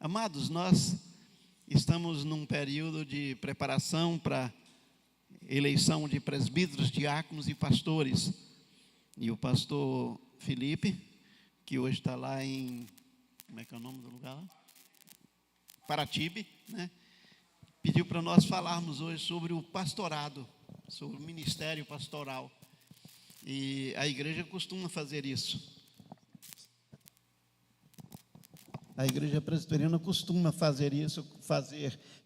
Amados, nós estamos num período de preparação para eleição de presbíteros, diáconos e pastores. E o pastor Felipe, que hoje está lá em, como é que é o nome do lugar lá? Paratibe, né? Pediu para nós falarmos hoje sobre o pastorado, sobre o ministério pastoral. E a igreja costuma fazer isso. A igreja presbiteriana costuma fazer isso,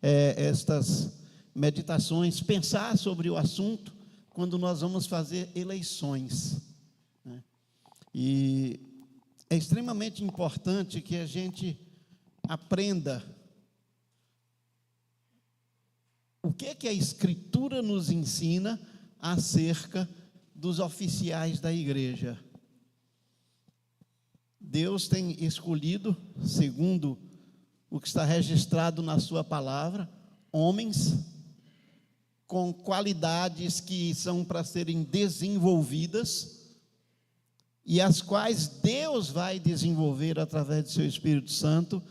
estas meditações, pensar sobre o assunto quando nós vamos fazer eleições, né? E é extremamente importante que a gente aprenda o que a Escritura nos ensina acerca dos oficiais da igreja. Deus tem escolhido, segundo o que está registrado na sua palavra, homens com qualidades que são para serem desenvolvidas e as quais Deus vai desenvolver através do seu Espírito Santo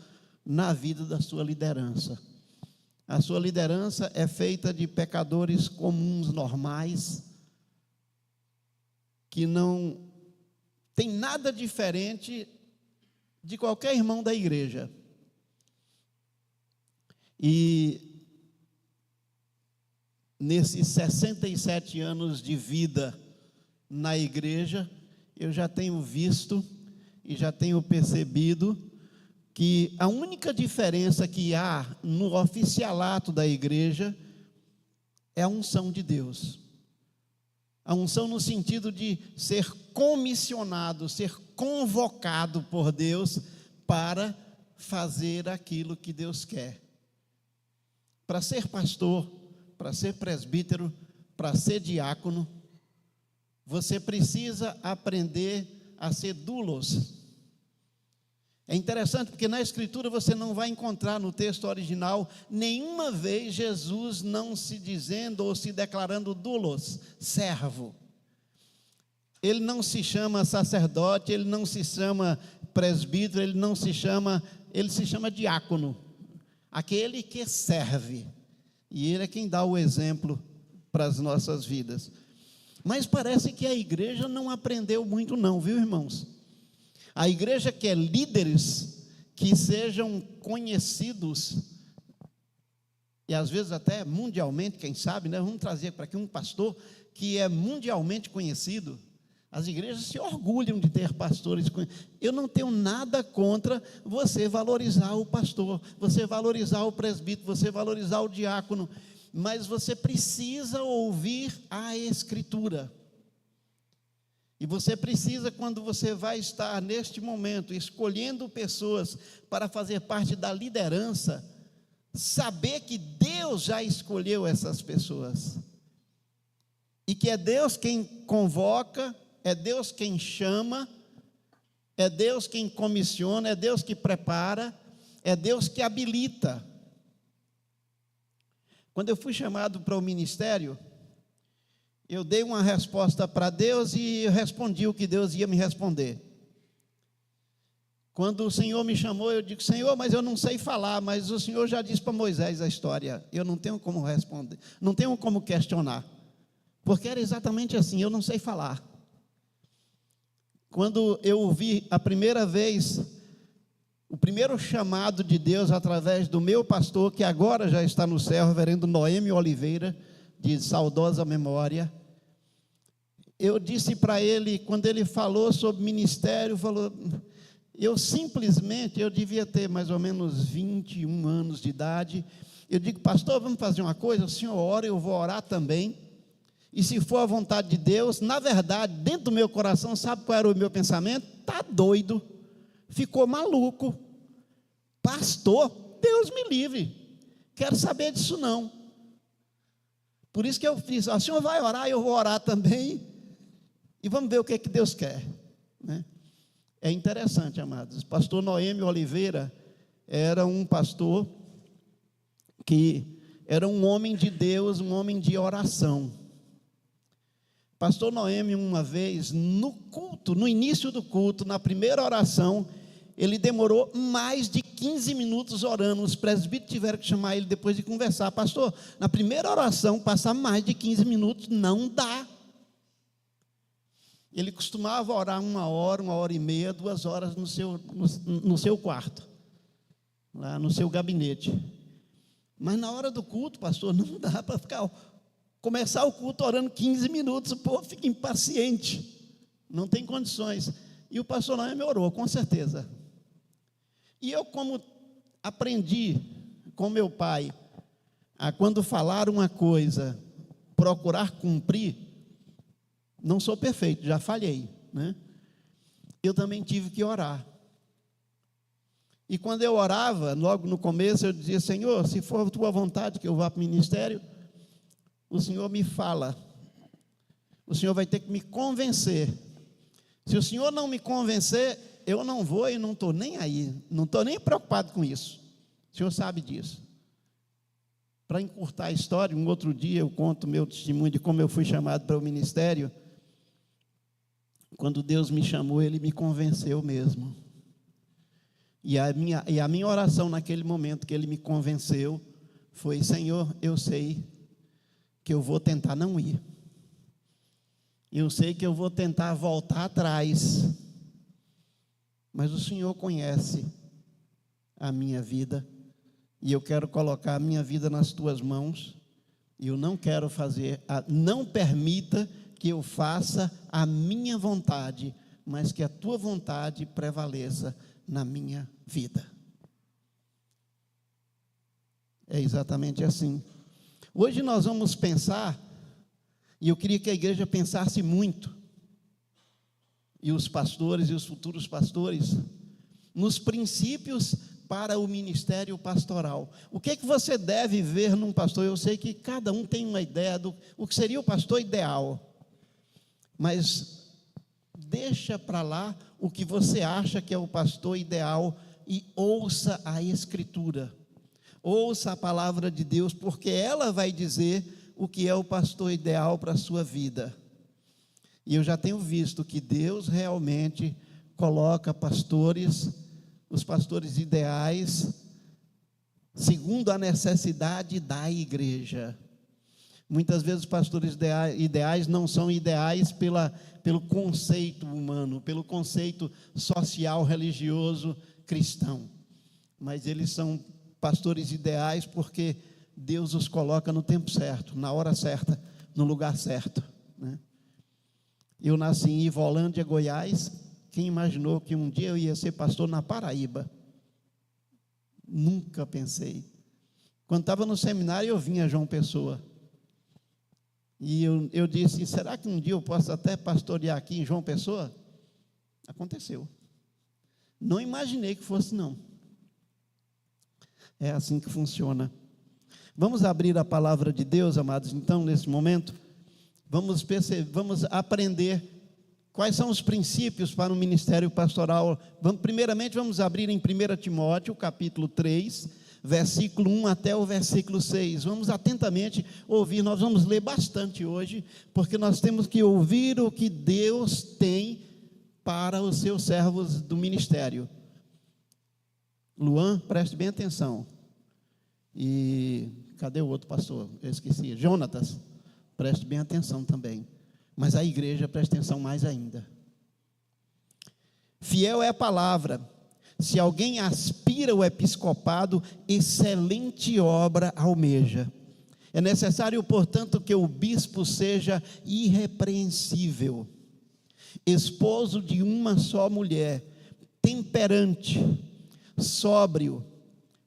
na vida da sua liderança. A sua liderança é feita de pecadores comuns, normais, que não tem nada diferente de qualquer irmão da igreja. E nesses 67 anos de vida na igreja, eu já tenho visto e já tenho percebido que a única diferença que há no oficialato da igreja é a unção de Deus. A unção no sentido de ser comissionado, ser convocado por Deus para fazer aquilo que Deus quer. Para ser pastor, para ser presbítero, para ser diácono, você precisa aprender a ser doulos. É interessante porque na Escritura você não vai encontrar no texto original nenhuma vez Jesus não se dizendo ou se declarando doulos, servo. Ele não se chama sacerdote, ele não se chama presbítero, ele se chama diácono, aquele que serve. E ele é quem dá o exemplo para as nossas vidas. Mas parece que a igreja não aprendeu muito não, viu, irmãos? A igreja quer líderes que sejam conhecidos, e às vezes até mundialmente, quem sabe, né? Vamos trazer para aqui um pastor que é mundialmente conhecido. As igrejas se orgulham de ter pastores conhecidos. Eu não tenho nada contra você valorizar o pastor, você valorizar o presbítero, você valorizar o diácono, mas você precisa ouvir a Escritura. E você precisa, quando você vai estar neste momento escolhendo pessoas para fazer parte da liderança, saber que Deus já escolheu essas pessoas. E que é Deus quem convoca, é Deus quem chama, é Deus quem comissiona, é Deus que prepara, é Deus que habilita. Quando eu fui chamado para o ministério, eu dei uma resposta para Deus e eu respondi o que Deus ia me responder. Quando o Senhor me chamou, eu digo: Senhor, mas eu não sei falar, mas o Senhor já disse para Moisés a história, eu não tenho como responder, não tenho como questionar, porque era exatamente assim, eu não sei falar. Quando eu ouvi a primeira vez, o primeiro chamado de Deus através do meu pastor, que agora já está no céu, reverendo Noêmio Oliveira, de saudosa memória, eu disse para ele, quando ele falou sobre ministério, eu devia ter mais ou menos 21 anos de idade, eu digo: pastor, vamos fazer uma coisa, o senhor ora, eu vou orar também, e se for a vontade de Deus, na verdade, dentro do meu coração, sabe qual era o meu pensamento? Está doido, ficou maluco, pastor, Deus me livre, quero saber disso não. Por isso que eu fiz: o senhor vai orar, eu vou orar também, e vamos ver o que é que Deus quer, né? É interessante, amados. Pastor Noêmio Oliveira era um pastor que era um homem de Deus, um homem de oração. Pastor Noêmio, uma vez, no culto, no início do culto, na primeira oração, ele demorou mais de 15 minutos orando. Os presbíteros tiveram que chamar ele depois de conversar. Pastor, na primeira oração, passar mais de 15 minutos não dá. Ele costumava orar 1 hora, 1 hora e meia, 2 horas no seu quarto, lá no seu gabinete. Mas na hora do culto, pastor, não dá para começar o culto orando 15 minutos, o povo fica impaciente, não tem condições. E o pastor Noemi orou, com certeza. E eu, como aprendi com meu pai, a quando falar uma coisa, procurar cumprir, não sou perfeito, já falhei, né? Eu também tive que orar. E quando eu orava, logo no começo, eu dizia: Senhor, se for a tua vontade que eu vá para o ministério, o Senhor me fala. O Senhor vai ter que me convencer. Se o Senhor não me convencer, eu não vou e não estou nem aí. Não estou nem preocupado com isso. O Senhor sabe disso. Para encurtar a história, um outro dia eu conto meu testemunho de como eu fui chamado para o ministério. Quando Deus me chamou, Ele me convenceu mesmo. E a minha oração naquele momento que Ele me convenceu foi: Senhor, eu sei que eu vou tentar não ir. Eu sei que eu vou tentar voltar atrás. Mas o Senhor conhece a minha vida. E eu quero colocar a minha vida nas tuas mãos. E eu não quero não permita que eu faça a minha vontade, mas que a tua vontade prevaleça na minha vida. É exatamente assim. Hoje nós vamos pensar, e eu queria que a igreja pensasse muito, e os pastores e os futuros pastores, nos princípios para o ministério pastoral. O que é que você deve ver num pastor? Eu sei que cada um tem uma ideia do que seria o pastor ideal, mas deixa para lá o que você acha que é o pastor ideal e ouça a Escritura. Ouça a palavra de Deus, porque ela vai dizer o que é o pastor ideal para a sua vida. E eu já tenho visto que Deus realmente coloca os pastores ideais, segundo a necessidade da igreja. Muitas vezes os pastores ideais não são ideais pelo conceito humano, pelo conceito social, religioso, cristão. Mas eles são pastores ideais porque Deus os coloca no tempo certo, na hora certa, no lugar certo, né? Eu nasci em Ivolândia, Goiás. Quem imaginou que um dia eu ia ser pastor na Paraíba? Nunca pensei. Quando estava no seminário, eu vinha a João Pessoa. E eu disse: será que um dia eu posso até pastorear aqui em João Pessoa? Aconteceu. Não imaginei que fosse, não. É assim que funciona. Vamos abrir a palavra de Deus, amados, então, nesse momento. Vamos aprender quais são os princípios para o ministério pastoral. Primeiramente, vamos abrir em 1 Timóteo, capítulo 3, versículo 1 até o versículo 6. Vamos atentamente ouvir. Nós vamos ler bastante hoje, porque nós temos que ouvir o que Deus tem para os seus servos do ministério. Luan, preste bem atenção. E cadê o outro pastor? Eu esqueci. Jonatas, preste bem atenção também. Mas a igreja preste atenção mais ainda. Fiel é a palavra. Se alguém aspira ao episcopado, excelente obra almeja. É necessário, portanto, que o bispo seja irrepreensível, esposo de uma só mulher, temperante, sóbrio,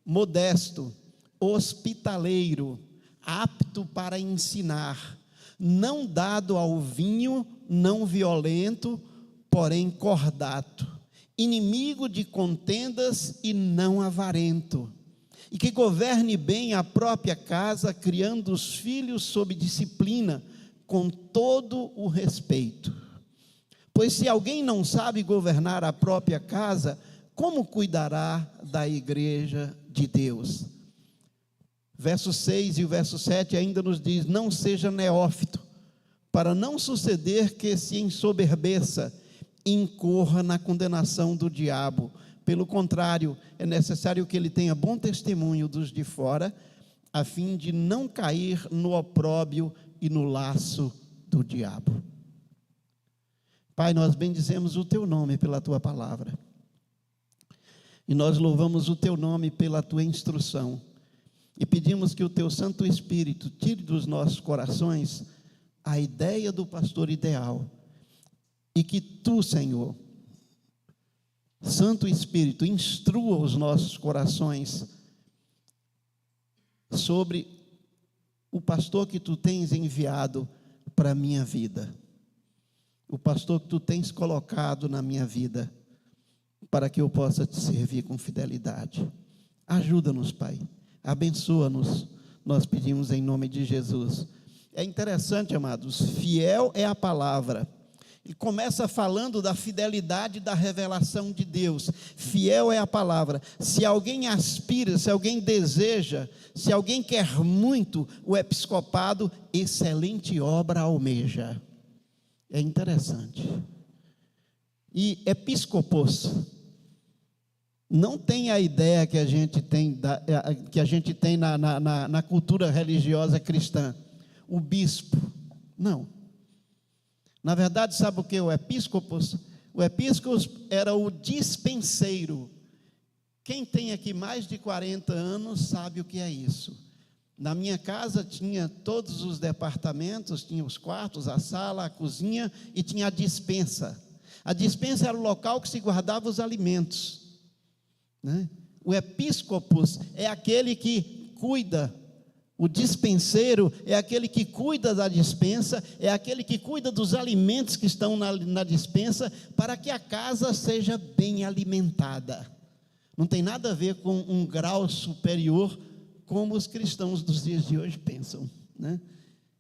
modesto, hospitaleiro, apto para ensinar, não dado ao vinho, não violento, porém cordato, inimigo de contendas e não avarento, e que governe bem a própria casa, criando os filhos sob disciplina, com todo o respeito. Pois se alguém não sabe governar a própria casa, como cuidará da igreja de Deus? Verso 6 e o verso 7 ainda nos diz: não seja neófito, para não suceder que se ensoberbeça, incorra na condenação do diabo, Pelo contrário, é necessário que ele tenha bom testemunho dos de fora, a fim de não cair no opróbrio e no laço do diabo. Pai, nós bendizemos o teu nome pela tua palavra. E nós louvamos o teu nome pela tua instrução. E pedimos que o teu Santo Espírito tire dos nossos corações a ideia do pastor ideal. E que tu, Senhor, Santo Espírito, instrua os nossos corações sobre o pastor que tu tens enviado para a minha vida. O pastor que tu tens colocado na minha vida, para que eu possa te servir com fidelidade. Ajuda-nos, Pai. Abençoa-nos. Nós pedimos em nome de Jesus. É interessante, amados, fiel é a palavra. Ele começa falando da fidelidade da revelação de Deus. Fiel é a palavra. Se alguém aspira, se alguém deseja, se alguém quer muito o episcopado, excelente obra almeja. É interessante. E episcopos não tem a ideia que a gente tem, na cultura religiosa cristã. O bispo, não. Na verdade, sabe o que é o episcopos? O episcopos era o dispenseiro. Quem tem aqui mais de 40 anos sabe o que é isso. Na minha casa tinha todos os departamentos, tinha os quartos, a sala, a cozinha e tinha a despensa. A despensa era o local que se guardava os alimentos, né? O episcopos é aquele que cuida. O dispenseiro é aquele que cuida da despensa, é aquele que cuida dos alimentos que estão na despensa, para que a casa seja bem alimentada. Não tem nada a ver com um grau superior, como os cristãos dos dias de hoje pensam, né?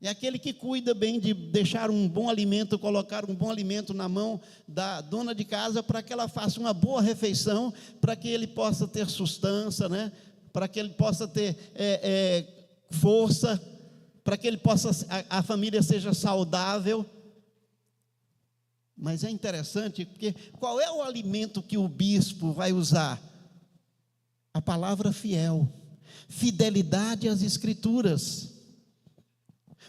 É aquele que cuida bem de deixar um bom alimento, colocar um bom alimento na mão da dona de casa, para que ela faça uma boa refeição, para que ele possa ter sustância, né? Para que ele possa ter força, para que ele possa, a família seja saudável. Mas é interessante, porque qual é o alimento que o bispo vai usar? A palavra fiel, fidelidade às Escrituras.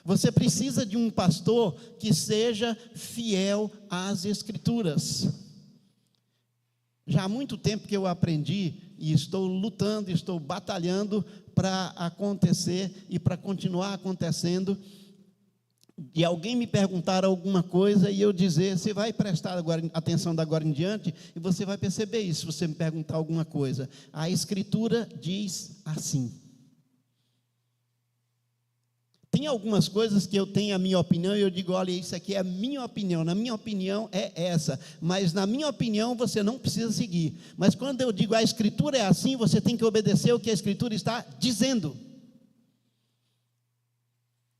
Você precisa de um pastor que seja fiel às Escrituras. Já há muito tempo que eu aprendi e estou lutando, estou batalhando para acontecer e para continuar acontecendo, de alguém me perguntar alguma coisa e eu dizer, você vai prestar atenção da agora em diante e você vai perceber isso, se você me perguntar alguma coisa. A Escritura diz assim. Tem algumas coisas que eu tenho a minha opinião e eu digo, olha, isso aqui é a minha opinião, na minha opinião é essa, mas na minha opinião você não precisa seguir. Mas quando eu digo a Escritura é assim, você tem que obedecer o que a Escritura está dizendo.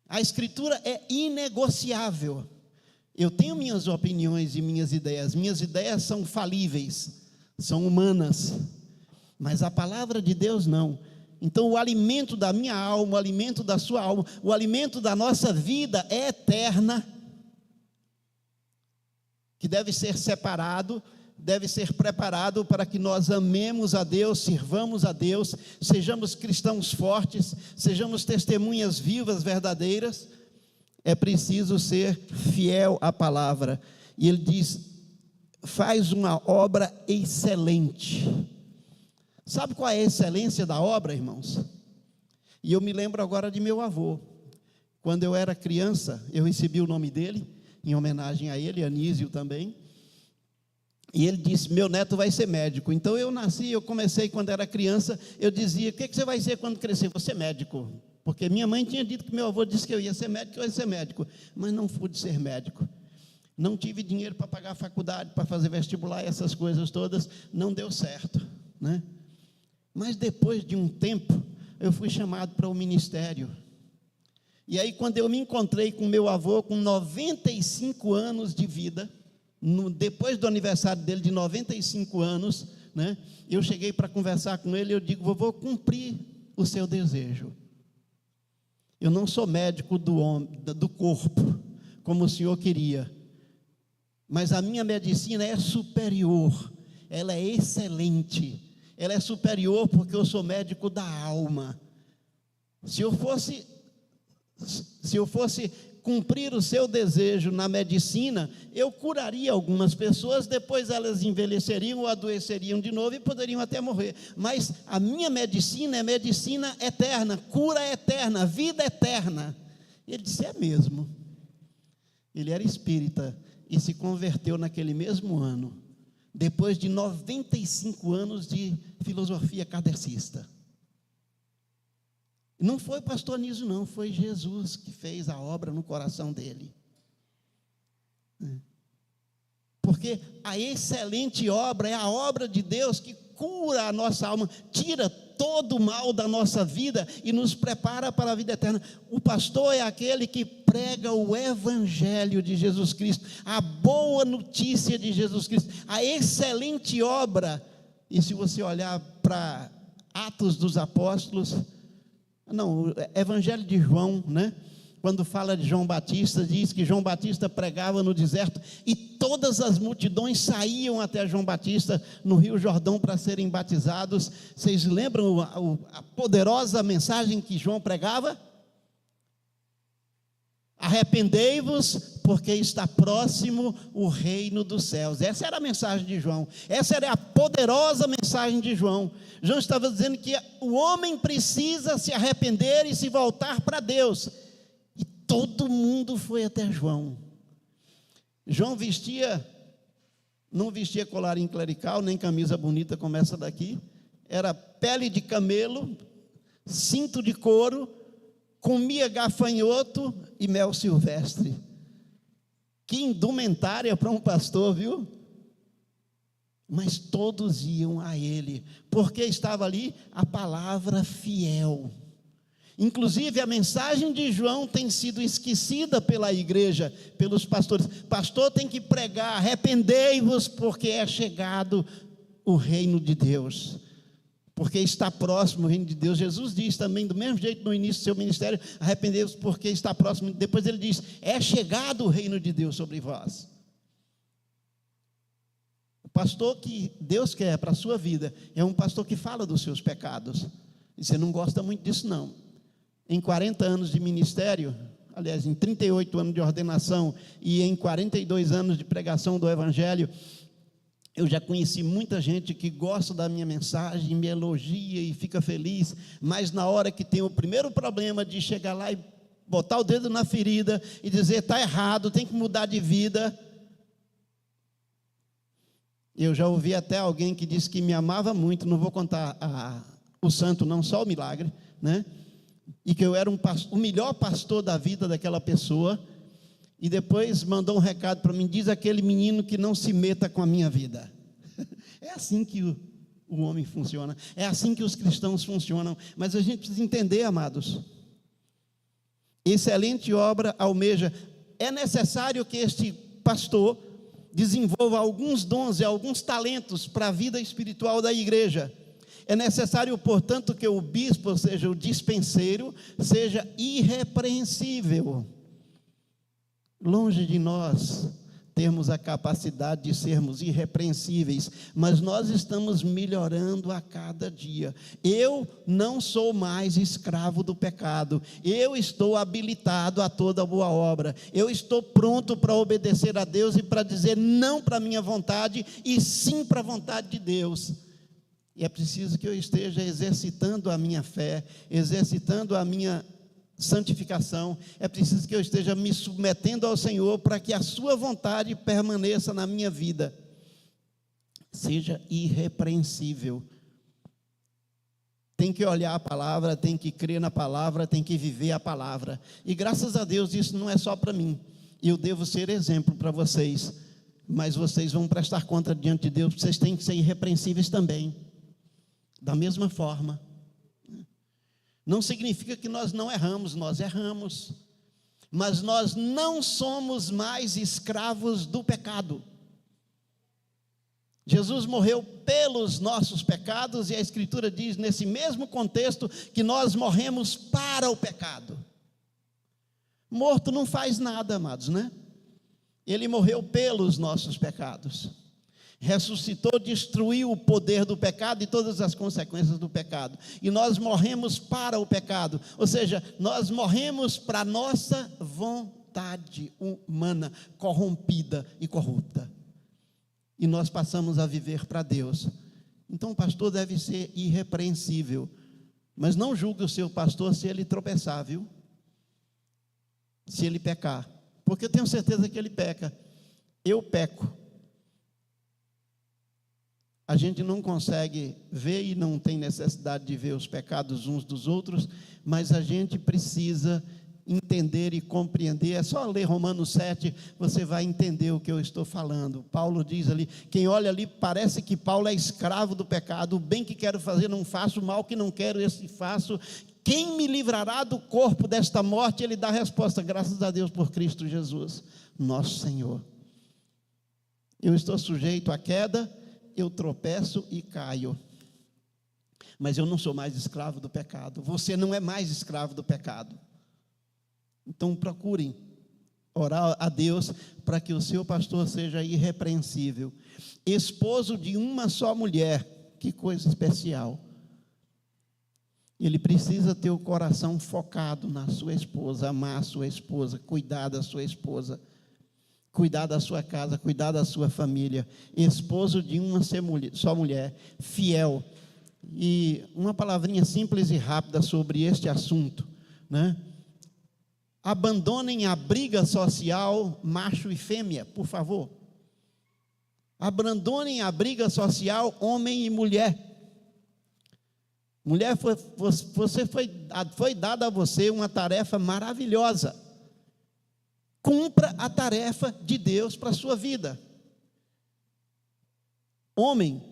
A Escritura é inegociável. Eu tenho minhas opiniões e minhas ideias são falíveis, são humanas, mas a palavra de Deus não. Então o alimento da minha alma, o alimento da sua alma, o alimento da nossa vida é eterna, que deve ser separado, deve ser preparado para que nós amemos a Deus, sirvamos a Deus, sejamos cristãos fortes, sejamos testemunhas vivas, verdadeiras. É preciso ser fiel à palavra. E ele diz, faz uma obra excelente. Sabe qual é a excelência da obra, irmãos? E eu me lembro agora de meu avô. Quando eu era criança, eu recebi o nome dele, em homenagem a ele, Anísio também. E ele disse, meu neto vai ser médico. Então eu comecei quando era criança, eu dizia, o que você vai ser quando crescer? Vou ser médico. Porque minha mãe tinha dito que meu avô disse que eu ia ser médico, mas não pude ser médico. Não tive dinheiro para pagar a faculdade, para fazer vestibular, essas coisas todas, não deu certo, né? Mas depois de um tempo, eu fui chamado para o ministério. E aí, quando eu me encontrei com meu avô, com 95 anos de vida, depois do aniversário dele, de 95 anos, né, eu cheguei para conversar com ele, e eu digo, vovô, cumprir o seu desejo. Eu não sou médico do corpo, como o senhor queria, mas a minha medicina é superior. ela é excelente, ela é superior porque eu sou médico da alma. Se eu fosse cumprir o seu desejo na medicina, eu curaria algumas pessoas, depois elas envelheceriam ou adoeceriam de novo e poderiam até morrer. Mas a minha medicina é medicina eterna, cura eterna, vida eterna. Ele disse: é mesmo. Ele era espírita e se converteu naquele mesmo ano, depois de 95 anos de filosofia kardecista. Não foi o pastor Anísio, não, foi Jesus que fez a obra no coração dele. Porque a excelente obra é a obra de Deus que cura a nossa alma, tira todo o mal da nossa vida e nos prepara para a vida eterna. O pastor é aquele que prega o evangelho de Jesus Cristo, a boa notícia de Jesus Cristo, a excelente obra. E se você olhar para Atos dos Apóstolos, não, Evangelho de João, né? Quando fala de João Batista, diz que João Batista pregava no deserto e todas as multidões saíam até João Batista no Rio Jordão para serem batizados. Vocês lembram a poderosa mensagem que João pregava? Arrependei-vos, porque está próximo o reino dos céus. Essa era a mensagem de João, essa era a poderosa mensagem de João. João estava dizendo que o homem precisa se arrepender e se voltar para Deus, e todo mundo foi até João. João não vestia colarinho clerical, nem camisa bonita como essa daqui, era pele de camelo, cinto de couro, comia gafanhoto e mel silvestre. Que indumentária para um pastor, viu? Mas todos iam a ele, porque estava ali a palavra fiel. Inclusive a mensagem de João tem sido esquecida pela igreja, pelos pastores. Pastor tem que pregar: arrependei-vos, porque é chegado o reino de Deus. Porque está próximo o reino de Deus. Jesus diz também, do mesmo jeito no início do seu ministério: arrependei-vos porque está próximo. Depois ele diz: é chegado o reino de Deus sobre vós. O pastor que Deus quer para a sua vida é um pastor que fala dos seus pecados. E você não gosta muito disso, não. Em 40 anos de ministério, aliás, em 38 anos de ordenação e em 42 anos de pregação do evangelho, eu já conheci muita gente que gosta da minha mensagem, me elogia e fica feliz, mas na hora que tem o primeiro problema de chegar lá e botar o dedo na ferida e dizer: está errado, tem que mudar de vida. Eu já ouvi até alguém que disse que me amava muito, não vou contar o santo não, só o milagre, né? E que eu era o melhor pastor da vida daquela pessoa. E depois mandou um recado para mim: diz aquele menino que não se meta com a minha vida. É assim que o homem funciona, é assim que os cristãos funcionam. Mas a gente precisa entender, amados, excelente obra almeja. É necessário que este pastor desenvolva alguns dons e alguns talentos para a vida espiritual da igreja. É necessário, portanto, que o bispo, ou seja, o dispenseiro, seja irrepreensível. Longe de nós termos a capacidade de sermos irrepreensíveis, mas nós estamos melhorando a cada dia. Eu não sou mais escravo do pecado, eu estou habilitado a toda boa obra, eu estou pronto para obedecer a Deus e para dizer não para a minha vontade e sim para a vontade de Deus. E é preciso que eu esteja exercitando a minha fé, exercitando a minha santificação. É preciso que eu esteja me submetendo ao Senhor para que a sua vontade permaneça na minha vida. Seja irrepreensível. Tem que olhar a palavra, tem que crer na palavra, tem que viver a palavra. E graças a Deus isso não é só para mim. Eu devo ser exemplo para vocês, mas vocês vão prestar conta diante de Deus. Vocês têm que ser irrepreensíveis também, da mesma forma. Não significa que nós não erramos, nós erramos, mas nós não somos mais escravos do pecado. Jesus morreu pelos nossos pecados e a Escritura diz nesse mesmo contexto que nós morremos para o pecado. Morto não faz nada, amados, né? Ele morreu pelos nossos pecados. ressuscitou, destruiu o poder do pecado e todas as consequências do pecado. E nós morremos para o pecado, ou seja, nós morremos para a nossa vontade humana, corrompida e corrupta. E nós passamos a viver para Deus. Então o pastor deve ser irrepreensível, mas não julgue o seu pastor se ele tropeçar, viu? Se ele pecar, porque eu tenho certeza que ele peca. Eu peco. A gente não consegue ver e não tem necessidade de ver os pecados uns dos outros, mas a gente precisa entender e compreender. É só ler Romanos 7, você vai entender o que eu estou falando. Paulo diz ali, quem olha ali parece que Paulo é escravo do pecado, o bem que quero fazer não faço, o mal que não quero esse faço. Quem me livrará do corpo desta morte? Ele dá a resposta, graças a Deus por Cristo Jesus, nosso Senhor. Eu estou sujeito à queda, eu tropeço e caio, mas eu não sou mais escravo do pecado. Você não é mais escravo do pecado. Então procurem orar a Deus para que o seu pastor seja irrepreensível, esposo de uma só mulher. Que coisa especial. Ele precisa ter o coração focado na sua esposa, amar a sua esposa, cuidar da sua esposa, cuidar da sua casa, cuidar da sua família. Esposo de uma só mulher, fiel. E uma palavrinha simples e rápida sobre este assunto, né? Abandonem a briga social macho e fêmea, por favor. Abandonem a briga social homem e mulher. Mulher, foi dada a você uma tarefa maravilhosa. Cumpra a tarefa de Deus para a sua vida. Homem,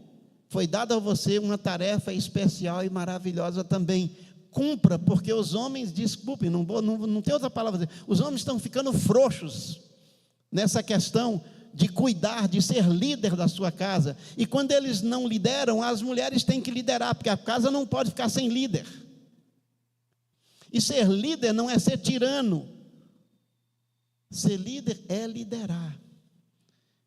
foi dada a você uma tarefa especial e maravilhosa também. Cumpra, porque os homens, desculpem, não tem outra palavra, os homens estão ficando frouxos nessa questão de cuidar, de ser líder da sua casa. E quando eles não lideram, as mulheres têm que liderar, porque a casa não pode ficar sem líder. E ser líder não é ser tirano. Ser líder é liderar.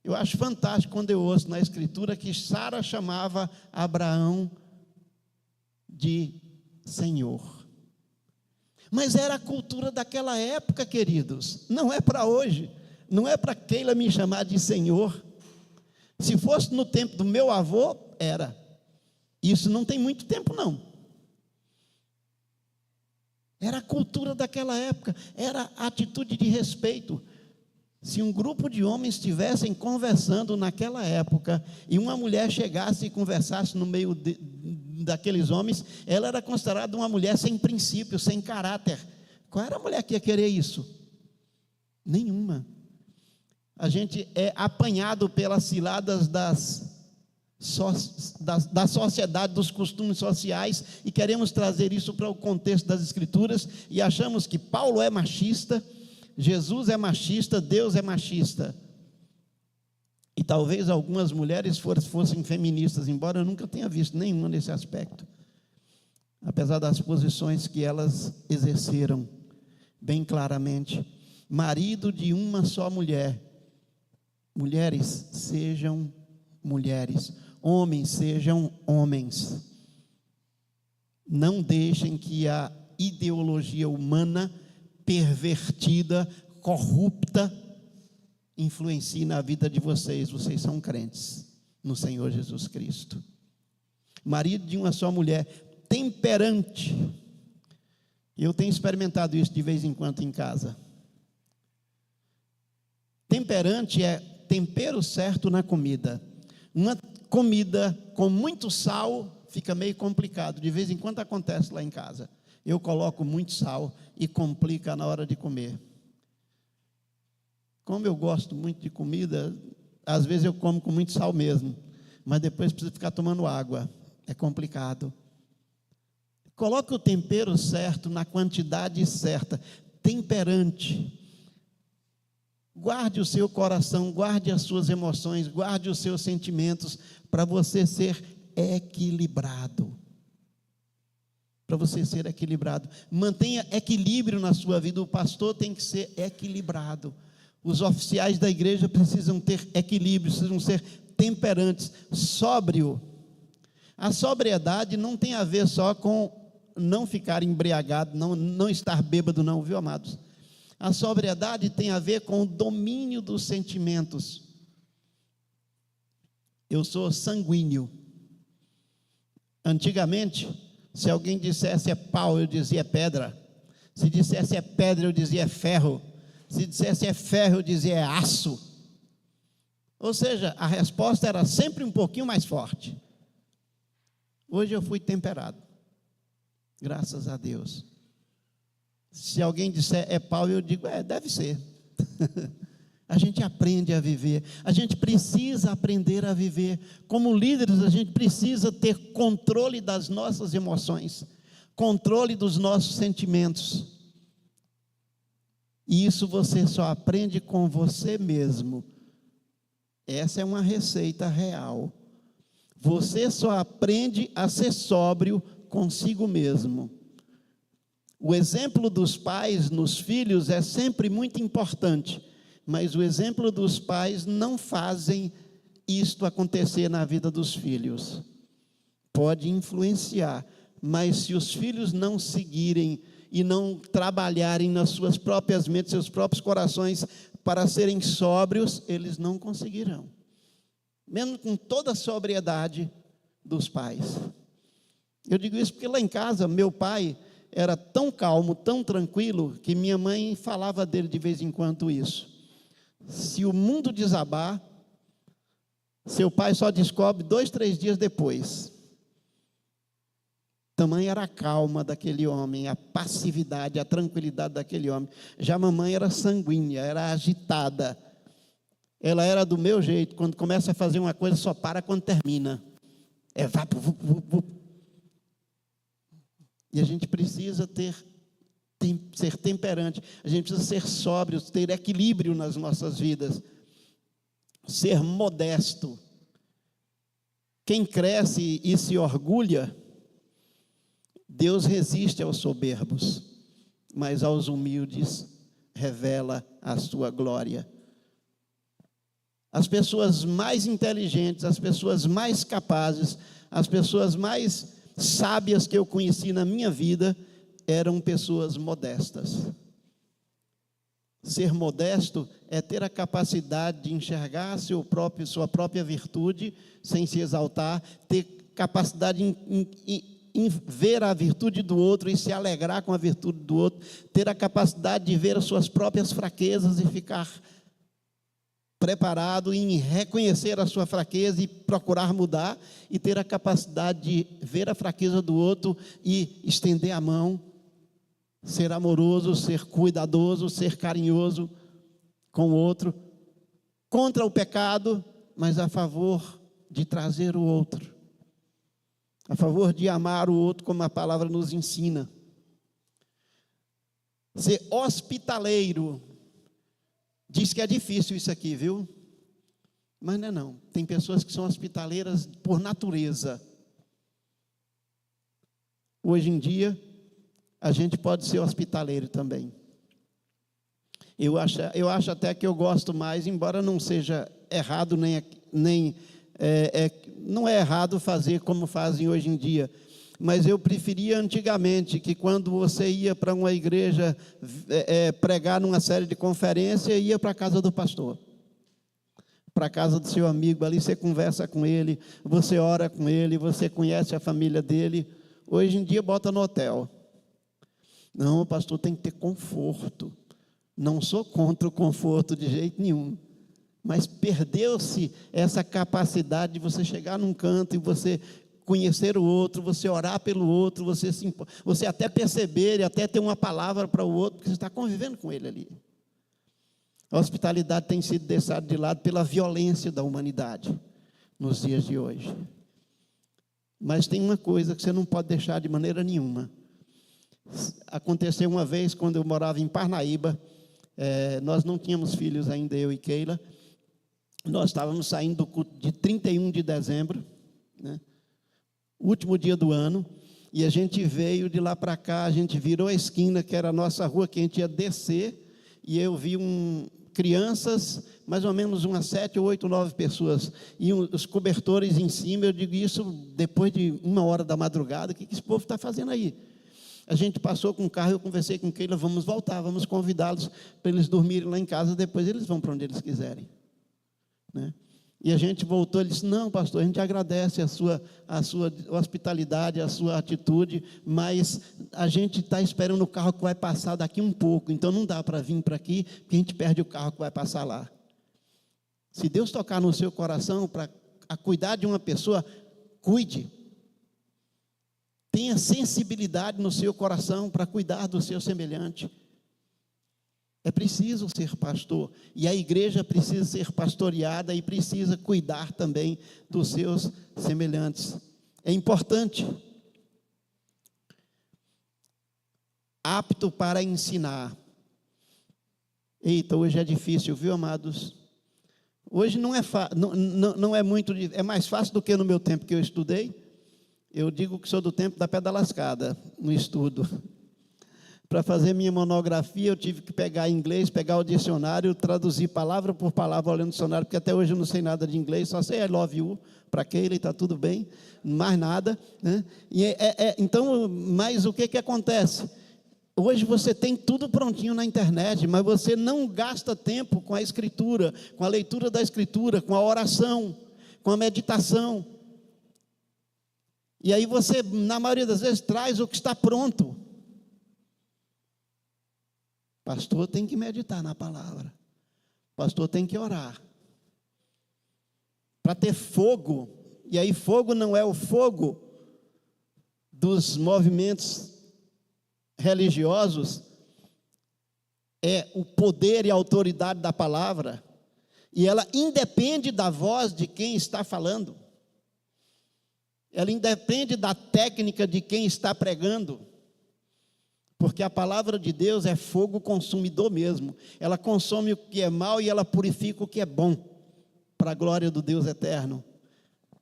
Eu acho fantástico quando eu ouço na Escritura que Sara chamava Abraão de Senhor. Mas era a cultura daquela época, queridos. Não é para hoje. Não é para Keila me chamar de Senhor. Se fosse no tempo do meu avô, era. Isso não tem muito tempo, não. Era a cultura daquela época, era a atitude de respeito. Se um grupo de homens estivessem conversando naquela época, e uma mulher chegasse e conversasse no meio daqueles homens, ela era considerada uma mulher sem princípio, sem caráter. Qual era a mulher que ia querer isso? Nenhuma. A gente é apanhado pelas ciladas da sociedade, dos costumes sociais, e queremos trazer isso para o contexto das Escrituras, e achamos que Paulo é machista, Jesus é machista, Deus é machista. E talvez algumas mulheres fossem feministas, embora eu nunca tenha visto nenhuma nesse aspecto, apesar das posições que elas exerceram bem claramente. Marido de uma só mulher. Mulheres, sejam mulheres. Homens, sejam homens. Não deixem que a ideologia humana pervertida, corrupta, influencie na vida de vocês. Vocês são crentes no Senhor Jesus Cristo. Marido de uma só mulher, temperante. Eu tenho experimentado isso de vez em quando em casa. Temperante é tempero certo na comida. Uma comida com muito sal fica meio complicado. De vez em quando acontece lá em casa. Eu coloco muito sal e complica na hora de comer. Como eu gosto muito de comida, às vezes eu como com muito sal mesmo, mas depois preciso ficar tomando água. É complicado. Coloque o tempero certo na quantidade certa. Temperante. Guarde o seu coração, guarde as suas emoções, guarde os seus sentimentos, para você ser equilibrado. Para você ser equilibrado. Mantenha equilíbrio na sua vida. O pastor tem que ser equilibrado. Os oficiais da igreja precisam ter equilíbrio, precisam ser temperantes, sóbrio. A sobriedade não tem a ver só com não ficar embriagado, não estar bêbado, não, viu, amados? A sobriedade tem a ver com o domínio dos sentimentos. Eu sou sanguíneo. Antigamente, se alguém dissesse é pau, eu dizia é pedra. Se dissesse é pedra, eu dizia é ferro. Se dissesse é ferro, eu dizia é aço. Ou seja, a resposta era sempre um pouquinho mais forte. Hoje eu fui temperado. Graças a Deus. Se alguém disser é pau, eu digo, deve ser. A gente aprende a viver. A gente precisa aprender a viver. Como líderes, a gente precisa ter controle das nossas emoções, controle dos nossos sentimentos. E isso você só aprende com você mesmo. Essa é uma receita real. Você só aprende a ser sóbrio consigo mesmo. O exemplo dos pais nos filhos é sempre muito importante, mas o exemplo dos pais não fazem isto acontecer na vida dos filhos. Pode influenciar, mas se os filhos não seguirem e não trabalharem nas suas próprias mentes, seus próprios corações para serem sóbrios, eles não conseguirão. Mesmo com toda a sobriedade dos pais. Eu digo isso porque lá em casa, meu pai era tão calmo, tão tranquilo, que minha mãe falava dele de vez em quando isso. Se o mundo desabar, seu pai só descobre 2, 3 dias depois. Tamanha era a calma daquele homem, a passividade, a tranquilidade daquele homem. Já a mamãe era sanguínea, era agitada. Ela era do meu jeito, quando começa a fazer uma coisa, só para quando termina. E a gente precisa ser temperante, a gente precisa ser sóbrio, ter equilíbrio nas nossas vidas, ser modesto. Quem cresce e se orgulha, Deus resiste aos soberbos, mas aos humildes revela a sua glória. As pessoas mais inteligentes, as pessoas mais capazes, as pessoas mais sábias que eu conheci na minha vida, eram pessoas modestas. Ser modesto é ter a capacidade de enxergar sua própria virtude, sem se exaltar, ter capacidade em ver a virtude do outro e se alegrar com a virtude do outro, ter a capacidade de ver as suas próprias fraquezas e ficar preparado em reconhecer a sua fraqueza e procurar mudar, e ter a capacidade de ver a fraqueza do outro e estender a mão, ser amoroso, ser cuidadoso, ser carinhoso com o outro, contra o pecado, mas a favor de trazer o outro, a favor de amar o outro como a palavra nos ensina. Ser hospitaleiro. Diz que é difícil isso aqui, viu? Mas não é não. Tem pessoas que são hospitaleiras por natureza. Hoje em dia, a gente pode ser hospitaleiro também. Eu acho até que eu gosto mais, embora não seja errado, não é errado fazer como fazem hoje em dia. Mas eu preferia antigamente, que quando você ia para uma igreja pregar numa série de conferência, ia para a casa do pastor, para a casa do seu amigo, ali você conversa com ele, você ora com ele, você conhece a família dele. Hoje em dia bota no hotel. Não, o pastor tem que ter conforto. Não sou contra o conforto de jeito nenhum, mas perdeu-se essa capacidade de você chegar num canto e você conhecer o outro, você orar pelo outro, você até perceber e até ter uma palavra para o outro, porque você está convivendo com ele ali. A hospitalidade tem sido deixada de lado pela violência da humanidade nos dias de hoje. Mas tem uma coisa que você não pode deixar de maneira nenhuma. Aconteceu uma vez, quando eu morava em Parnaíba, nós não tínhamos filhos ainda, eu e Keila. Nós estávamos saindo do culto de 31 de dezembro, né? Último dia do ano, e a gente veio de lá para cá, a gente virou a esquina, que era a nossa rua, que a gente ia descer, e eu vi crianças, mais ou menos umas 7, 8, 9 pessoas, e os cobertores em cima. Eu digo isso depois de 1h da madrugada. O que esse povo está fazendo aí? A gente passou com o carro, eu conversei com Keila, vamos voltar, vamos convidá-los para eles dormirem lá em casa, depois eles vão para onde eles quiserem, né? E a gente voltou, ele disse: não, pastor, a gente agradece a sua hospitalidade, a sua atitude, mas a gente está esperando o carro que vai passar daqui um pouco, então não dá para vir para aqui, porque a gente perde o carro que vai passar lá. Se Deus tocar no seu coração para cuidar de uma pessoa, cuide. Tenha sensibilidade no seu coração para cuidar do seu semelhante. É preciso ser pastor, e a igreja precisa ser pastoreada e precisa cuidar também dos seus semelhantes. É importante. Apto para ensinar. Eita, hoje é difícil, viu, amados? Hoje não é muito, é mais fácil do que no meu tempo que eu estudei. Eu digo que sou do tempo da pedra lascada no estudo. Para fazer minha monografia, eu tive que pegar inglês, pegar o dicionário, traduzir palavra por palavra olhando o dicionário, porque até hoje eu não sei nada de inglês, só sei I love you, para Keila, está tudo bem, mais nada, né? Então, mas o que acontece? Hoje você tem tudo prontinho na internet, mas você não gasta tempo com a escritura, com a leitura da escritura, com a oração, com a meditação. E aí você, na maioria das vezes, traz o que está pronto. Pastor tem que meditar na palavra. Pastor tem que orar. Para ter fogo, e aí fogo não é o fogo dos movimentos religiosos, é o poder e a autoridade da palavra, e ela independe da voz de quem está falando, ela independe da técnica de quem está pregando, porque a palavra de Deus é fogo consumidor mesmo, ela consome o que é mal e ela purifica o que é bom, para a glória do Deus eterno,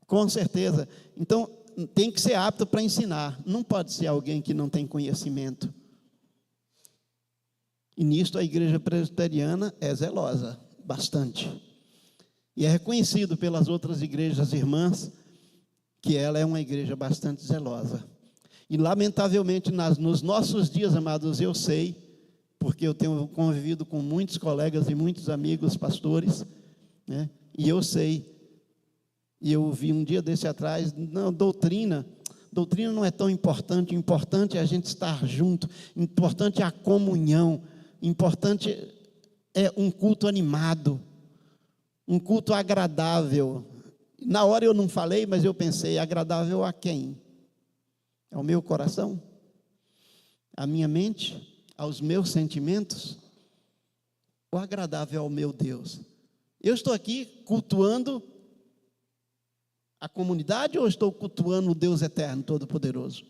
com certeza. Então, tem que ser apto para ensinar, não pode ser alguém que não tem conhecimento. E nisto a igreja presbiteriana é zelosa, bastante. E é reconhecido pelas outras igrejas irmãs que ela é uma igreja bastante zelosa. E lamentavelmente nos nossos dias, amados, eu sei, porque eu tenho convivido com muitos colegas e muitos amigos pastores, né? E eu sei. E eu vi um dia desse atrás, não, doutrina não é tão importante, o importante é a gente estar junto, importante é a comunhão, importante é um culto animado, um culto agradável. Na hora eu não falei, mas eu pensei, agradável a quem? Ao meu coração? À minha mente? Aos meus sentimentos? Ou agradável ao meu Deus? Eu estou aqui cultuando a comunidade ou estou cultuando o Deus eterno, todo-poderoso?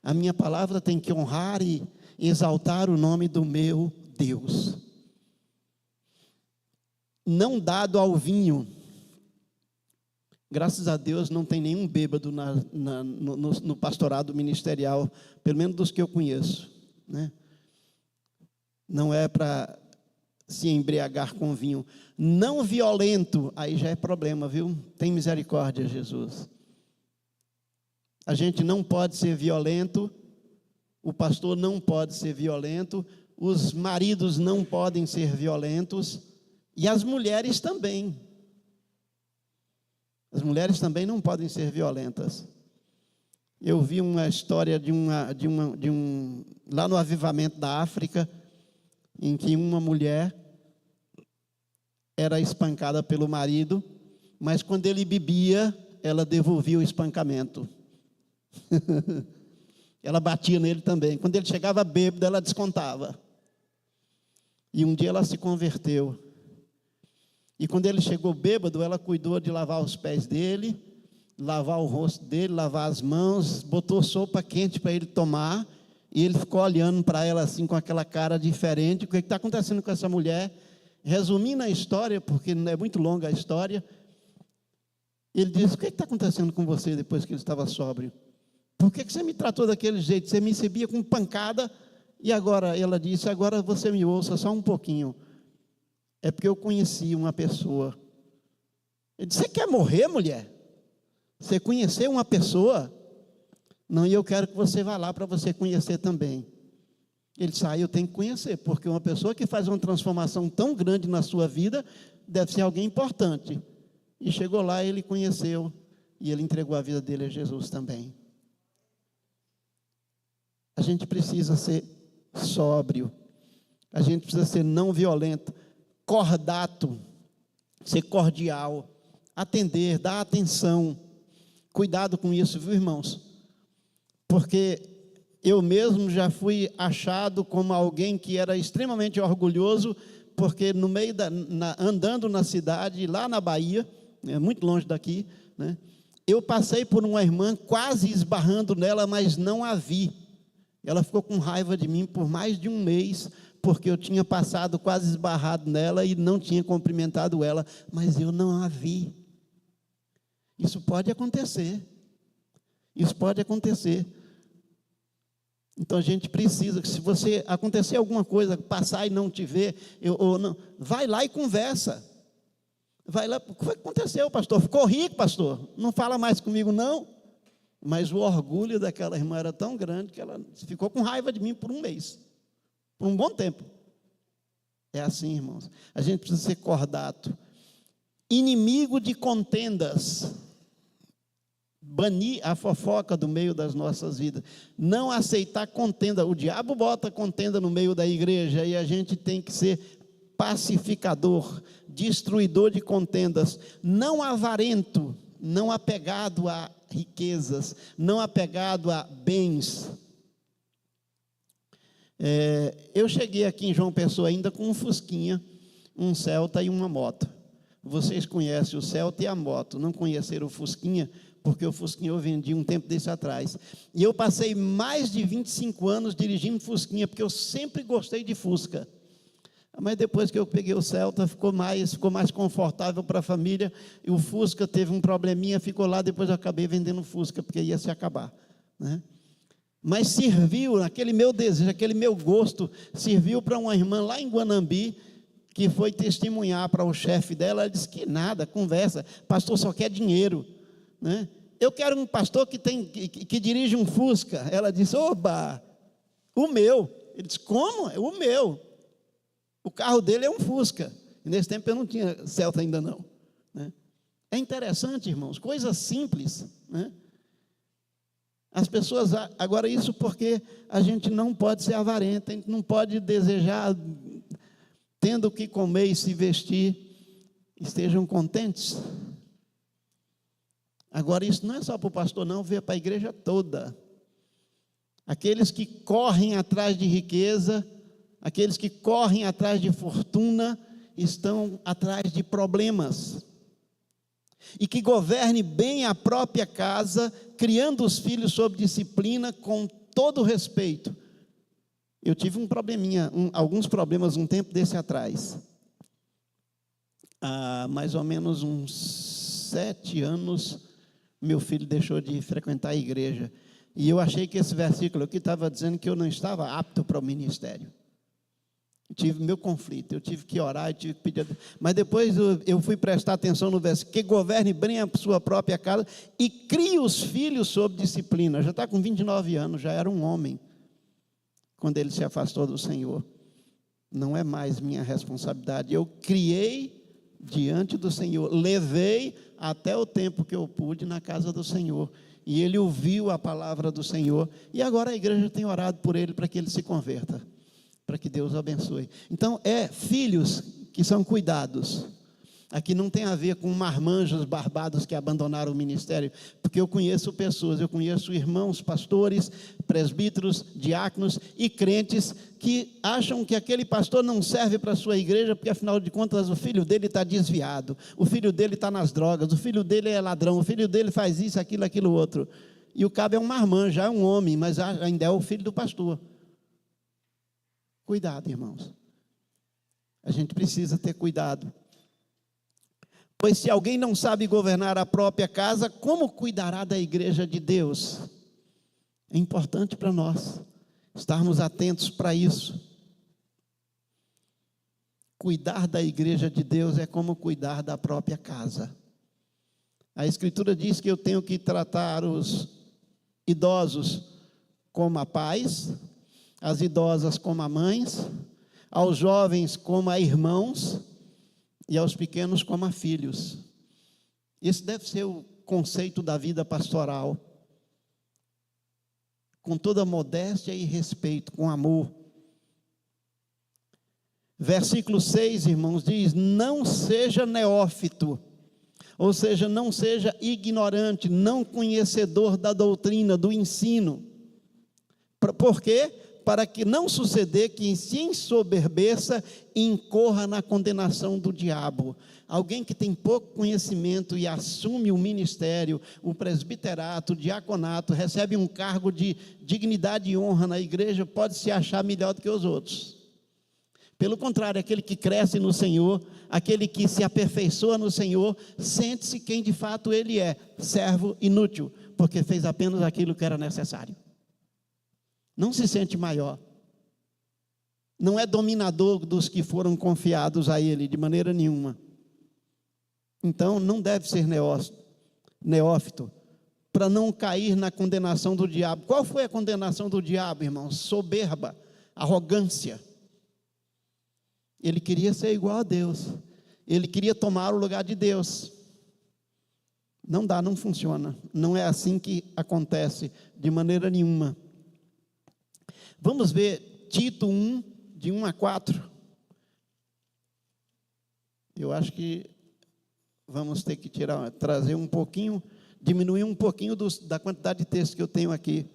A minha palavra tem que honrar e exaltar o nome do meu Deus. Não dado ao vinho. Graças a Deus não tem nenhum bêbado no pastorado ministerial, pelo menos dos que eu conheço, né? Não é para se embriagar com vinho. Não violento, aí já é problema, viu? Tem misericórdia, Jesus. A gente não pode ser violento, o pastor não pode ser violento, os maridos não podem ser violentos, e as mulheres também. As mulheres também não podem ser violentas. Eu vi uma história lá no avivamento da África, em que uma mulher era espancada pelo marido, mas quando ele bebia, ela devolvia o espancamento. Ela batia nele também. Quando ele chegava bêbado, ela descontava. E um dia ela se converteu. E quando ele chegou bêbado, ela cuidou de lavar os pés dele, lavar o rosto dele, lavar as mãos, botou sopa quente para ele tomar, e ele ficou olhando para ela assim, com aquela cara diferente. O que está acontecendo com essa mulher? Resumindo a história, porque não é muito longa a história, ele disse: o que está acontecendo com você depois que ele estava sóbrio? Por que você me tratou daquele jeito? Você me recebia com pancada E agora, ela disse, agora você me ouça só um pouquinho. É porque eu conheci uma pessoa. Ele disse, você quer morrer, mulher? Você conheceu uma pessoa? Não, e eu quero que você vá lá para você conhecer também. Ele disse, eu tenho que conhecer, porque uma pessoa que faz uma transformação tão grande na sua vida, deve ser alguém importante. E chegou lá, ele conheceu, e ele entregou a vida dele a Jesus também. A gente precisa ser sóbrio, a gente precisa ser não violento, cordato, ser cordial, atender, dar atenção. Cuidado com isso, viu, irmãos? Porque eu mesmo já fui achado como alguém que era extremamente orgulhoso, porque no meio andando na cidade, lá na Bahia, muito longe daqui, né, eu passei por uma irmã quase esbarrando nela, mas não a vi. Ela ficou com raiva de mim por mais de um mês, porque eu tinha passado quase esbarrado nela e não tinha cumprimentado ela, mas eu não a vi. Isso pode acontecer. Isso pode acontecer. Então a gente precisa, que se você acontecer alguma coisa, passar e não te ver, vai lá e conversa. Vai lá, o que aconteceu, pastor? Ficou rico, pastor? Não fala mais comigo, não? Mas o orgulho daquela irmã era tão grande que ela ficou com raiva de mim por um mês, por um bom tempo. É assim, irmãos. A gente precisa ser cordato. Inimigo de contendas. Banir a fofoca do meio das nossas vidas. Não aceitar contenda. O diabo bota contenda no meio da igreja e a gente tem que ser pacificador, destruidor de contendas, não avarento, não apegado a riquezas, não apegado a bens. Eu cheguei aqui em João Pessoa ainda com um Fusquinha, um Celta e uma moto. Vocês conhecem o Celta e a moto, não conheceram o Fusquinha, porque o Fusquinha eu vendi um tempo desse atrás. E eu passei mais de 25 anos dirigindo Fusquinha, porque eu sempre gostei de Fusca. Mas depois que eu peguei o Celta, ficou mais confortável para a família, e o Fusca teve um probleminha, ficou lá, depois eu acabei vendendo o Fusca, porque ia se acabar, né? Mas serviu, aquele meu desejo, aquele meu gosto, serviu para uma irmã lá em Guanambi, que foi testemunhar para o chefe dela. Ela disse que nada, conversa, pastor só quer dinheiro, né? Eu quero um pastor que dirige um Fusca. Ela disse, oba, o meu. Ele disse, como? É o meu. O carro dele é um Fusca. E nesse tempo eu não tinha Celta ainda não, né? É interessante, irmãos, coisas simples, né? As pessoas, agora isso porque a gente não pode ser avarento, a gente não pode desejar, tendo o que comer e se vestir, estejam contentes. Agora isso não é só para o pastor não, veio para a igreja toda. Aqueles que correm atrás de riqueza, aqueles que correm atrás de fortuna, estão atrás de problemas. E que governe bem a própria casa, criando os filhos sob disciplina, com todo respeito. Eu tive um probleminha, alguns problemas um tempo desse atrás. Há mais ou menos uns 7 anos, meu filho deixou de frequentar a igreja. E eu achei que esse versículo aqui estava dizendo que eu não estava apto para o ministério. Eu tive meu conflito, eu tive que orar, eu tive que pedir. Mas depois eu fui prestar atenção no versículo, que governe bem a sua própria casa e crie os filhos sob disciplina. Já está com 29 anos, já era um homem, quando ele se afastou do Senhor. Não é mais minha responsabilidade. Eu criei diante do Senhor, levei até o tempo que eu pude na casa do Senhor. E ele ouviu a palavra do Senhor. E agora a igreja tem orado por ele para que ele se converta, para que Deus o abençoe. Então, filhos que são cuidados. Aqui não tem a ver com marmanjos barbados que abandonaram o ministério, porque eu conheço pessoas, eu conheço irmãos, pastores, presbíteros, diáconos e crentes que acham que aquele pastor não serve para a sua igreja, porque afinal de contas o filho dele está desviado, o filho dele está nas drogas, o filho dele é ladrão, o filho dele faz isso, aquilo, outro. E o cabo é um marmanjo, já é um homem, mas ainda é o filho do pastor. Cuidado, irmãos. A gente precisa ter cuidado. Pois se alguém não sabe governar a própria casa, como cuidará da igreja de Deus? É importante para nós estarmos atentos para isso. Cuidar da igreja de Deus é como cuidar da própria casa. A Escritura diz que eu tenho que tratar os idosos como a pais, as idosas como a mães, aos jovens como a irmãos e aos pequenos como a filhos. Esse deve ser o conceito da vida pastoral. Com toda modéstia e respeito, com amor. Versículo 6, irmãos, diz: não seja neófito, ou seja, não seja ignorante, não conhecedor da doutrina, do ensino. Por quê? Para que não suceder que se ensoberbeça e incorra na condenação do diabo. Alguém que tem pouco conhecimento e assume o ministério, o presbiterato, o diaconato, recebe um cargo de dignidade e honra na igreja, pode se achar melhor do que os outros. Pelo contrário, aquele que cresce no Senhor, aquele que se aperfeiçoa no Senhor, sente-se quem de fato ele é, servo inútil, porque fez apenas aquilo que era necessário. Não se sente maior. Não é dominador dos que foram confiados a ele, de maneira nenhuma. Então, não deve ser neófito, para não cair na condenação do diabo. Qual foi a condenação do diabo, irmãos? Soberba, arrogância. Ele queria ser igual a Deus. Ele queria tomar o lugar de Deus. Não dá, não funciona. Não é assim que acontece, de maneira nenhuma. Vamos ver Tito 1, de 1 a 4. Eu acho que vamos ter que trazer um pouquinho, diminuir um pouquinho da quantidade de texto que eu tenho aqui.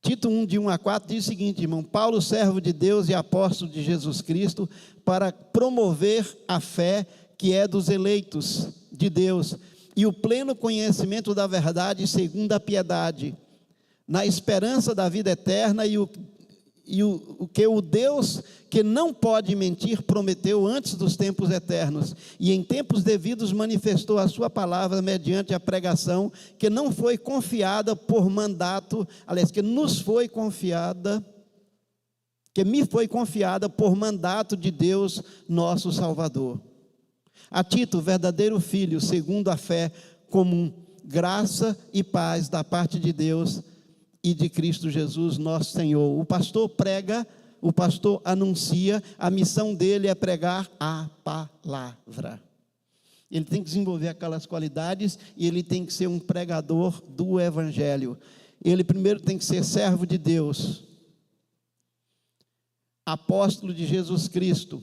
Tito 1, de 1 a 4, diz o seguinte, irmão: Paulo, servo de Deus e apóstolo de Jesus Cristo, para promover a fé que é dos eleitos de Deus, e o pleno conhecimento da verdade segundo a piedade, na esperança da vida eterna, e o que o Deus que não pode mentir prometeu antes dos tempos eternos, e em tempos devidos manifestou a sua palavra mediante a pregação, que não foi confiada por mandato, aliás, que me foi confiada por mandato de Deus, nosso Salvador. A Tito, verdadeiro filho, segundo a fé comum, graça e paz da parte de Deus e de Cristo Jesus, nosso Senhor. O pastor prega, o pastor anuncia, a missão dele é pregar a palavra. Ele tem que desenvolver aquelas qualidades e ele tem que ser um pregador do evangelho. Ele primeiro tem que ser servo de Deus, apóstolo de Jesus Cristo.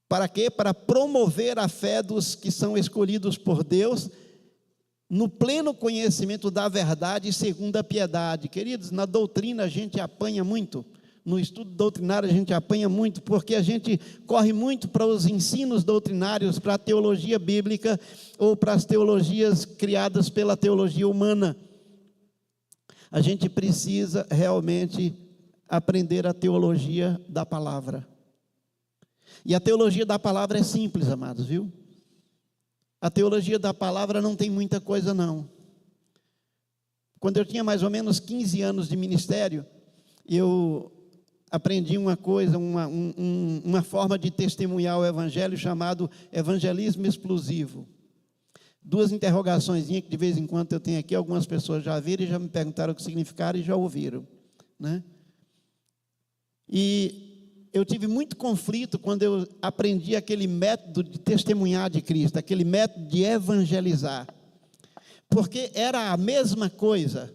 Para quê? Para promover a fé dos que são escolhidos por Deus, no pleno conhecimento da verdade segundo a piedade. Queridos, na doutrina a gente apanha muito, no estudo doutrinário a gente apanha muito, porque a gente corre muito para os ensinos doutrinários, para a teologia bíblica, ou para as teologias criadas pela teologia humana. A gente precisa realmente aprender a teologia da palavra. E a teologia da palavra é simples, amados, viu? A teologia da palavra não tem muita coisa, não. Quando eu tinha mais ou menos 15 anos de ministério, eu aprendi uma coisa, uma forma de testemunhar o evangelho chamado evangelismo explosivo. 2 interrogações que de vez em quando eu tenho aqui, algumas pessoas já viram e já me perguntaram o que significaram e já ouviram, né? E eu tive muito conflito quando eu aprendi aquele método de testemunhar de Cristo, aquele método de evangelizar, porque era a mesma coisa,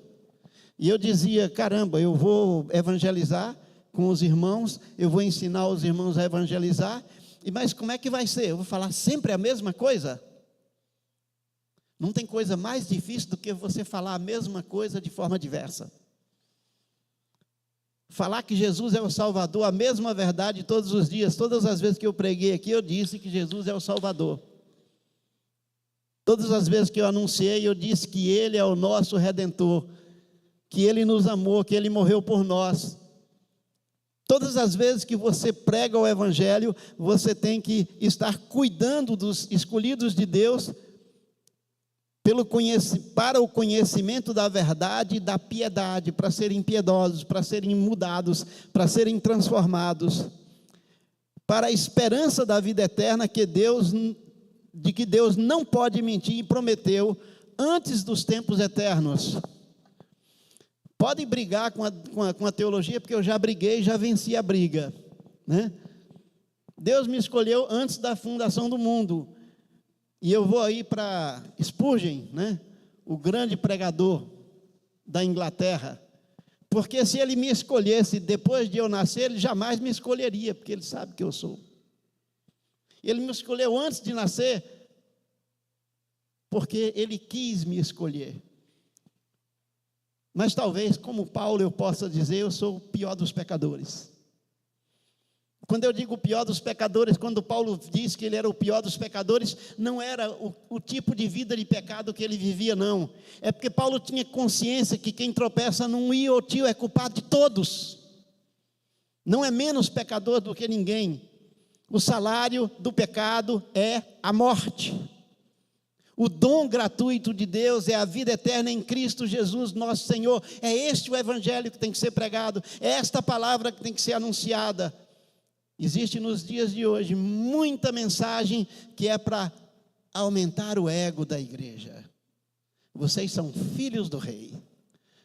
e eu dizia, caramba, eu vou evangelizar com os irmãos, eu vou ensinar os irmãos a evangelizar, mas como é que vai ser? Eu vou falar sempre a mesma coisa? Não tem coisa mais difícil do que você falar a mesma coisa de forma diversa. Falar que Jesus é o Salvador, a mesma verdade todos os dias. Todas as vezes que eu preguei aqui, eu disse que Jesus é o Salvador. Todas as vezes que eu anunciei, eu disse que Ele é o nosso Redentor, que Ele nos amou, que Ele morreu por nós. Todas as vezes que você prega o Evangelho, você tem que estar cuidando dos escolhidos de Deus, para o conhecimento da verdade e da piedade, para serem piedosos, para serem mudados, para serem transformados, para a esperança da vida eterna de que Deus não pode mentir e prometeu antes dos tempos eternos. Podem brigar com a teologia, porque eu já briguei, já venci a briga, né? Deus me escolheu antes da fundação do mundo. E eu vou aí para Spurgeon, né? O grande pregador da Inglaterra. Porque se ele me escolhesse depois de eu nascer, ele jamais me escolheria, porque ele sabe que eu sou. Ele me escolheu antes de nascer, porque ele quis me escolher. Mas talvez, como Paulo, eu possa dizer, eu sou o pior dos pecadores. Quando eu digo o pior dos pecadores, quando Paulo diz que ele era o pior dos pecadores, não era o tipo de vida de pecado que ele vivia, não. É porque Paulo tinha consciência que quem tropeça num iotio é culpado de todos. Não é menos pecador do que ninguém. O salário do pecado é a morte. O dom gratuito de Deus é a vida eterna em Cristo Jesus, nosso Senhor. É este o evangelho que tem que ser pregado, é esta palavra que tem que ser anunciada. Existe nos dias de hoje muita mensagem que é para aumentar o ego da igreja. Vocês são filhos do rei,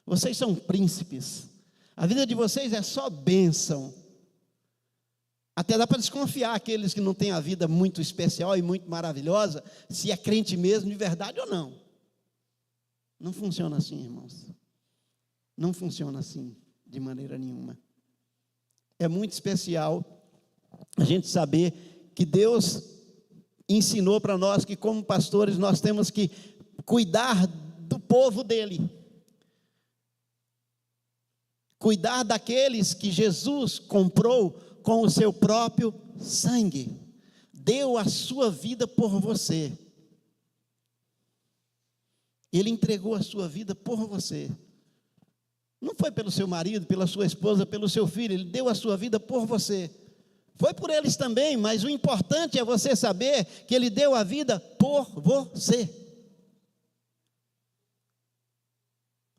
vocês são príncipes, a vida de vocês é só bênção. Até dá para desconfiar aqueles que não têm a vida muito especial e muito maravilhosa, se é crente mesmo de verdade ou não. Não funciona assim, irmãos. Não funciona assim, de maneira nenhuma. É muito especial a gente saber que Deus ensinou para nós que, como pastores, nós temos que cuidar do povo dele. Cuidar daqueles que Jesus comprou com o seu próprio sangue, deu a sua vida por você. Ele entregou a sua vida por você. Não foi pelo seu marido, pela sua esposa, pelo seu filho, ele deu a sua vida por você. Foi por eles também, mas o importante é você saber que ele deu a vida por você.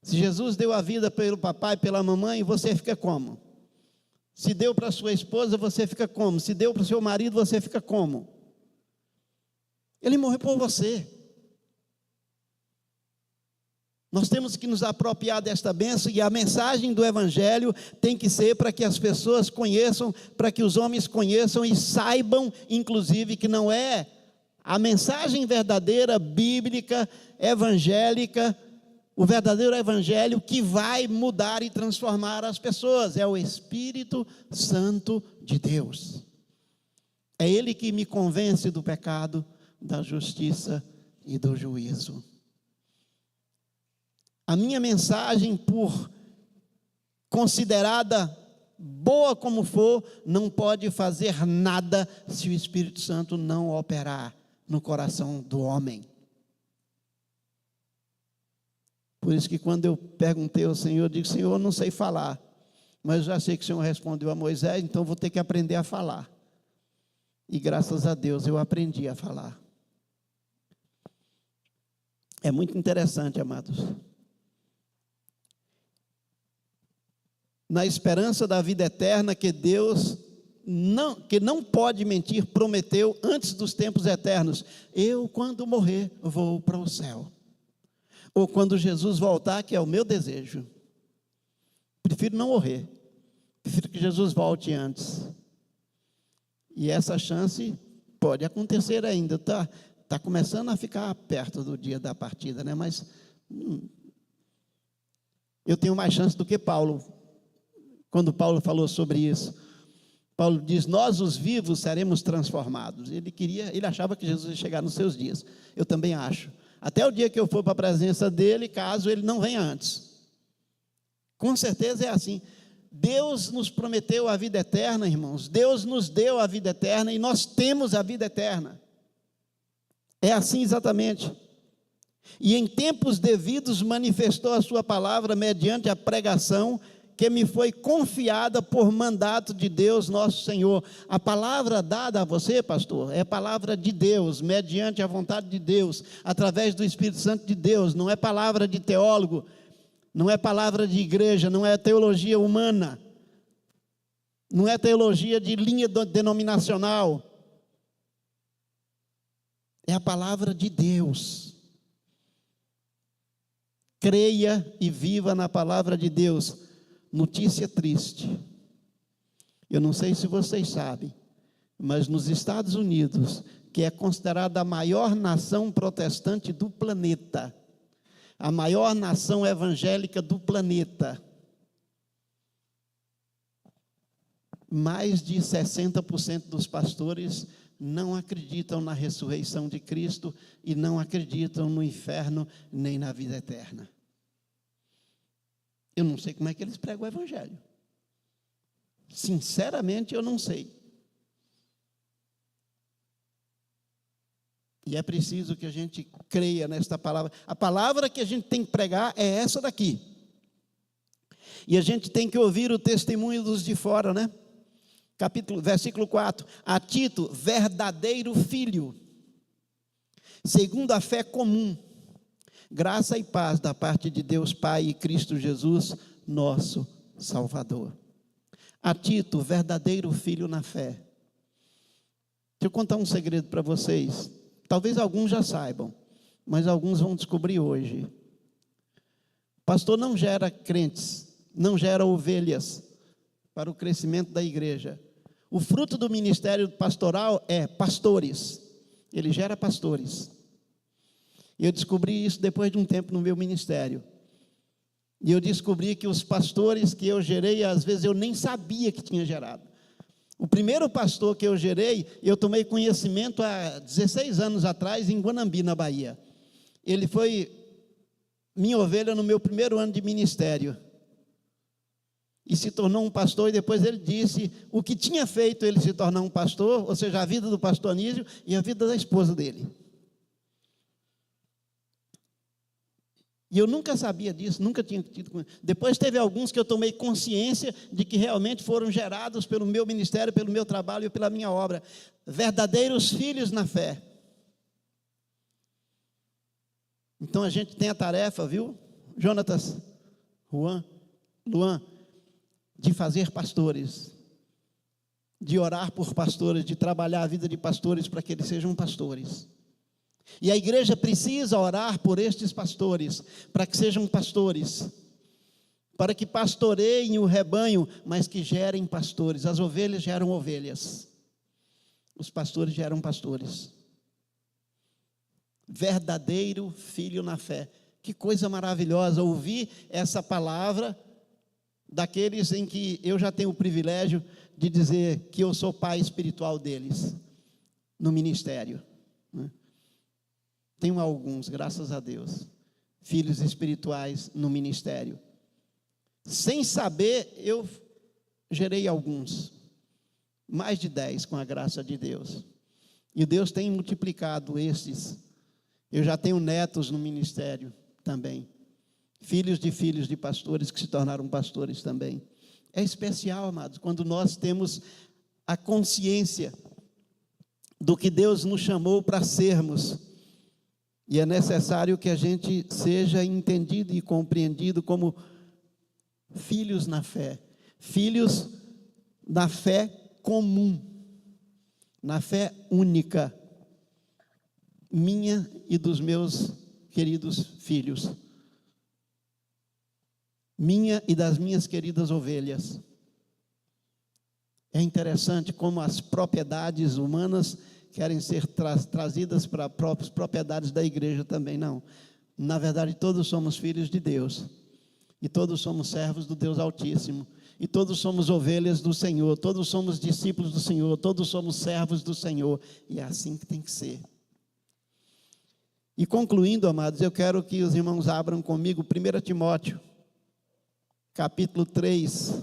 Se Jesus deu a vida pelo papai, pela mamãe, você fica como? Se deu para sua esposa, você fica como? Se deu para o seu marido, você fica como? Ele morreu por você. Nós temos que nos apropriar desta bênção, e a mensagem do Evangelho tem que ser para que as pessoas conheçam, para que os homens conheçam e saibam, inclusive, que não é a mensagem verdadeira, bíblica, evangélica, o verdadeiro evangelho que vai mudar e transformar as pessoas, é o Espírito Santo de Deus. É Ele que me convence do pecado, da justiça e do juízo. A minha mensagem, por considerada boa como for, não pode fazer nada se o Espírito Santo não operar no coração do homem. Por isso que quando eu perguntei ao Senhor, eu digo: Senhor, eu não sei falar, mas eu já sei que o Senhor respondeu a Moisés, então vou ter que aprender a falar. E graças a Deus eu aprendi a falar. É muito interessante, amados. Na esperança da vida eterna que Deus, que não pode mentir, prometeu antes dos tempos eternos: eu, quando morrer, vou para o céu. Ou quando Jesus voltar, que é o meu desejo. Prefiro não morrer. Prefiro que Jesus volte antes. E essa chance pode acontecer ainda. Está começando a ficar perto do dia da partida, né? Mas eu tenho mais chance do que Paulo. Quando Paulo falou sobre isso, Paulo diz: nós os vivos seremos transformados. Ele achava que Jesus ia chegar nos seus dias. Eu também acho. Até o dia que eu for para a presença dele, caso ele não venha antes. Com certeza é assim. Deus nos prometeu a vida eterna, irmãos. Deus nos deu a vida eterna e nós temos a vida eterna. É assim exatamente. E em tempos devidos manifestou a sua palavra mediante a pregação que me foi confiada por mandato de Deus nosso Senhor. A palavra dada a você, pastor, é palavra de Deus, mediante a vontade de Deus, através do Espírito Santo de Deus. Não é palavra de teólogo, não é palavra de igreja, não é teologia humana, não é teologia de linha denominacional. É a palavra de Deus. Creia e viva na palavra de Deus. Notícia triste. Eu não sei se vocês sabem, mas nos Estados Unidos, que é considerada a maior nação protestante do planeta, a maior nação evangélica do planeta, mais de 60% dos pastores não acreditam na ressurreição de Cristo e não acreditam no inferno nem na vida eterna. Eu não sei como é que eles pregam o evangelho. Sinceramente, eu não sei. E é preciso que a gente creia nesta palavra. A palavra que a gente tem que pregar é essa daqui. E a gente tem que ouvir o testemunho dos de fora, né? Versículo 4. A Tito, verdadeiro filho, segundo a fé comum, graça e paz da parte de Deus Pai e Cristo Jesus, nosso Salvador. A Tito, verdadeiro filho na fé. Deixa eu contar um segredo para vocês. Talvez alguns já saibam, mas alguns vão descobrir hoje. Pastor não gera crentes, não gera ovelhas para o crescimento da igreja. O fruto do ministério pastoral é pastores. Ele gera pastores. E eu descobri isso depois de um tempo no meu ministério. E eu descobri que os pastores que eu gerei, às vezes eu nem sabia que tinha gerado. O primeiro pastor que eu gerei, eu tomei conhecimento há 16 anos atrás, em Guanambi, na Bahia. Ele foi minha ovelha no meu primeiro ano de ministério. E se tornou um pastor, e depois ele disse o que tinha feito ele se tornar um pastor, ou seja, a vida do pastor Anísio e a vida da esposa dele. E eu nunca sabia disso, nunca tinha tido. Depois teve alguns que eu tomei consciência de que realmente foram gerados pelo meu ministério, pelo meu trabalho e pela minha obra. Verdadeiros filhos na fé. Então a gente tem a tarefa, viu, Jonatas, Juan, Luan, de fazer pastores, de orar por pastores, de trabalhar a vida de pastores para que eles sejam pastores. E a igreja precisa orar por estes pastores, para que sejam pastores, para que pastoreiem o rebanho, mas que gerem pastores. As ovelhas geram ovelhas, os pastores geram pastores. Verdadeiro filho na fé. Que coisa maravilhosa ouvir essa palavra daqueles em que eu já tenho o privilégio de dizer que eu sou pai espiritual deles, no ministério, né? Tenho alguns, graças a Deus, filhos espirituais no ministério. Sem saber, eu gerei alguns, mais de 10 com a graça de Deus. E Deus tem multiplicado esses. Eu já tenho netos no ministério também. Filhos de pastores que se tornaram pastores também. É especial, amados, quando nós temos a consciência do que Deus nos chamou para sermos. E é necessário que a gente seja entendido e compreendido como filhos na fé. Filhos da fé comum, na fé única, minha e dos meus queridos filhos. Minha e das minhas queridas ovelhas. É interessante como as propriedades humanas querem ser trazidas para as próprias propriedades da igreja também. Não, na verdade todos somos filhos de Deus, e todos somos servos do Deus Altíssimo, e todos somos ovelhas do Senhor, todos somos discípulos do Senhor, todos somos servos do Senhor, e é assim que tem que ser. E concluindo, amados, eu quero que os irmãos abram comigo 1 Timóteo, capítulo 3,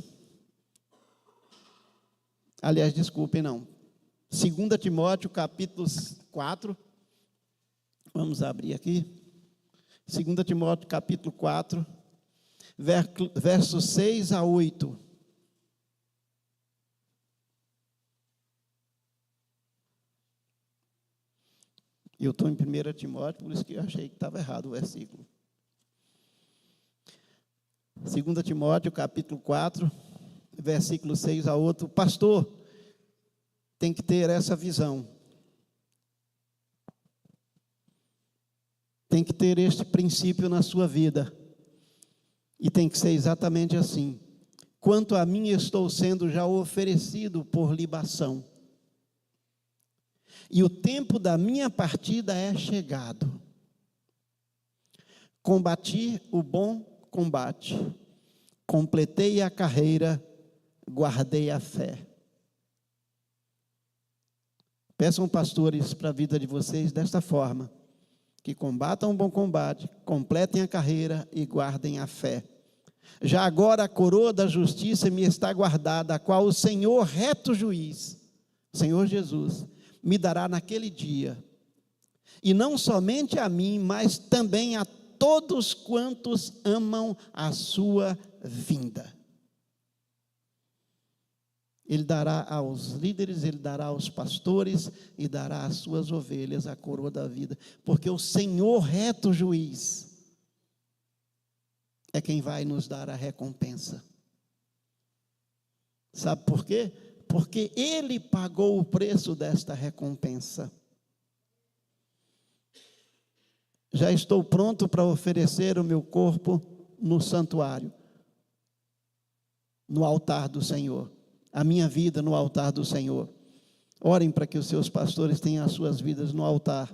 aliás, desculpem, não, 2 Timóteo, capítulo 4, vamos abrir aqui, 2 Timóteo, capítulo 4, versos 6 a 8. Eu estou em 1 Timóteo, por isso que eu achei que estava errado o versículo. 2 Timóteo, capítulo 4, versículo 6 a 8. O pastor tem que ter essa visão. Tem que ter este princípio na sua vida. E tem que ser exatamente assim. Quanto a mim, estou sendo já oferecido por libação. E o tempo da minha partida é chegado. Combati o bom combate. Completei a carreira, guardei a fé. Peçam, pastores, para a vida de vocês desta forma: que combatam o bom combate, completem a carreira e guardem a fé. Já agora a coroa da justiça me está guardada, a qual o Senhor, reto juiz, Senhor Jesus, me dará naquele dia. E não somente a mim, mas também a todos quantos amam a sua vinda. Ele dará aos líderes, ele dará aos pastores e dará às suas ovelhas a coroa da vida, porque o Senhor, reto juiz, é quem vai nos dar a recompensa. Sabe por quê? Porque Ele pagou o preço desta recompensa. Já estou pronto para oferecer o meu corpo no santuário, no altar do Senhor. A minha vida no altar do Senhor. Orem para que os seus pastores tenham as suas vidas no altar.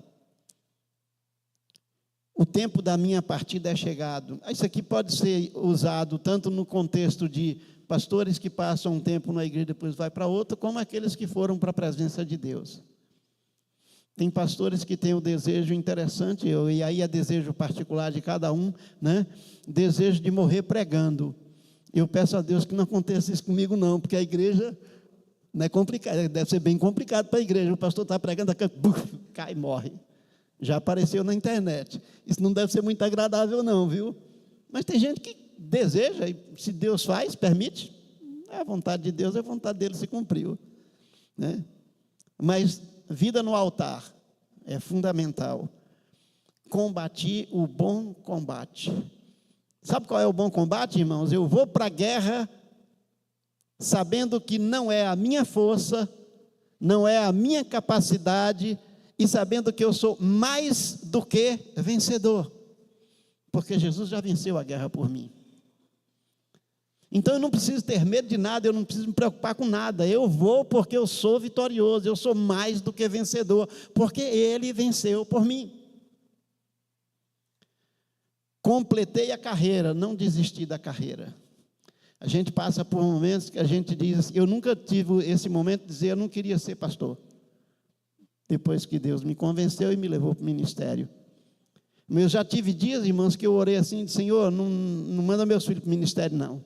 O tempo da minha partida é chegado. Isso aqui pode ser usado tanto no contexto de pastores que passam um tempo na igreja e depois vai para outra, como aqueles que foram para a presença de Deus. Tem pastores que têm o desejo interessante, e aí é desejo particular de cada um, né? Desejo de morrer pregando. Eu peço a Deus que não aconteça isso comigo não, porque a igreja não é complicado, deve ser bem complicado para a igreja. O pastor está pregando, cai e morre. Já apareceu na internet. Isso não deve ser muito agradável não, viu? Mas tem gente que deseja, e se Deus faz, permite, é a vontade de Deus, a vontade dele se cumpriu, né? Mas vida no altar é fundamental. Combati o bom combate. Sabe qual é o bom combate, irmãos? Eu vou para a guerra sabendo que não é a minha força, não é a minha capacidade, e sabendo que eu sou mais do que vencedor, porque Jesus já venceu a guerra por mim. Então eu não preciso ter medo de nada, eu não preciso me preocupar com nada, eu vou porque eu sou vitorioso, eu sou mais do que vencedor, porque Ele venceu por mim. Completei a carreira, não desisti da carreira. A gente passa por momentos que a gente diz assim, eu nunca tive esse momento de dizer, eu não queria ser pastor. Depois que Deus me convenceu e me levou para o ministério. Eu já tive dias, irmãos, que eu orei assim, Senhor, não manda meus filhos para o ministério, não.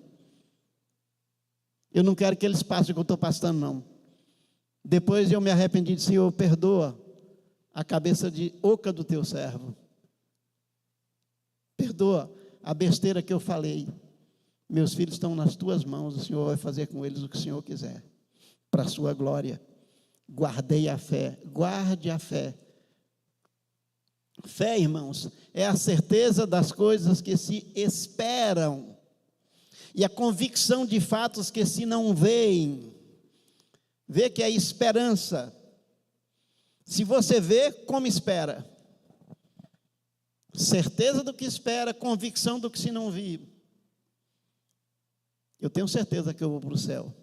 Eu não quero que eles passem o que eu estou passando, não. Depois eu me arrependi, Senhor, perdoa a cabeça de oca do teu servo. Perdoa a besteira que eu falei. Meus filhos estão nas tuas mãos, o Senhor vai fazer com eles o que o Senhor quiser, para a sua glória. Guardei a fé, guarde a fé. Fé, irmãos, é a certeza das coisas que se esperam, e a convicção de fatos que se não veem. Vê que é esperança. Se você vê, como espera? Certeza do que espera, convicção do que se não viu. Eu tenho certeza que eu vou para o céu.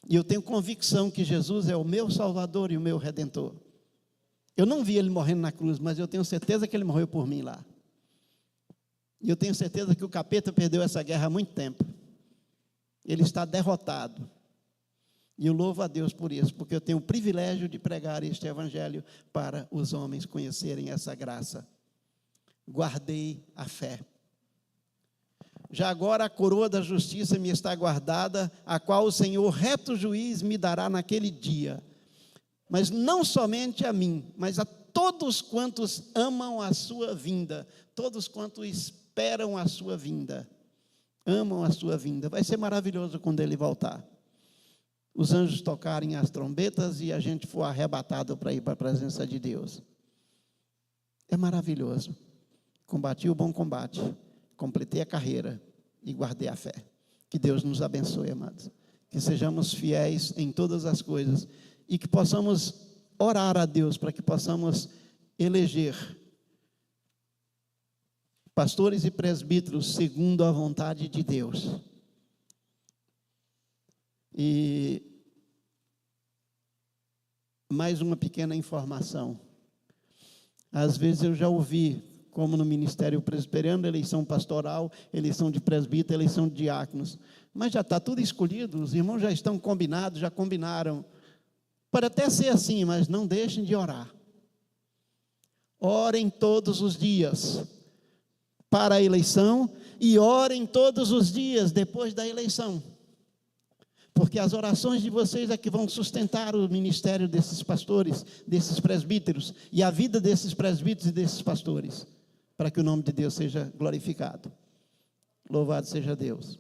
E eu tenho convicção que Jesus é o meu Salvador e o meu Redentor. Eu não vi Ele morrendo na cruz, mas eu tenho certeza que Ele morreu por mim lá. E eu tenho certeza que o capeta perdeu essa guerra há muito tempo. Ele está derrotado. E eu louvo a Deus por isso, porque eu tenho o privilégio de pregar este evangelho para os homens conhecerem essa graça. Guardei a fé. Já agora a coroa da justiça me está guardada, a qual o Senhor, reto juiz, me dará naquele dia. Mas não somente a mim, mas a todos quantos amam a sua vinda, todos quantos esperam a sua vinda. amam a sua vinda. Vai ser maravilhoso quando ele voltar. Os anjos tocarem as trombetas e a gente for arrebatado para ir para a presença de Deus. É maravilhoso. Combati o bom combate, completei a carreira e guardei a fé. Que Deus nos abençoe, amados. Que sejamos fiéis em todas as coisas e que possamos orar a Deus para que possamos eleger pastores e presbíteros segundo a vontade de Deus. E mais uma pequena informação. Às vezes eu já ouvi, como no ministério presbiteriano, eleição pastoral, eleição de presbítero, eleição de diáconos. Mas já está tudo escolhido, os irmãos já estão combinados, já combinaram. Pode até ser assim, mas não deixem de orar. Orem todos os dias para a eleição e orem todos os dias depois da eleição. Porque as orações de vocês é que vão sustentar o ministério desses pastores, desses presbíteros, e a vida desses presbíteros e desses pastores, para que o nome de Deus seja glorificado. Louvado seja Deus.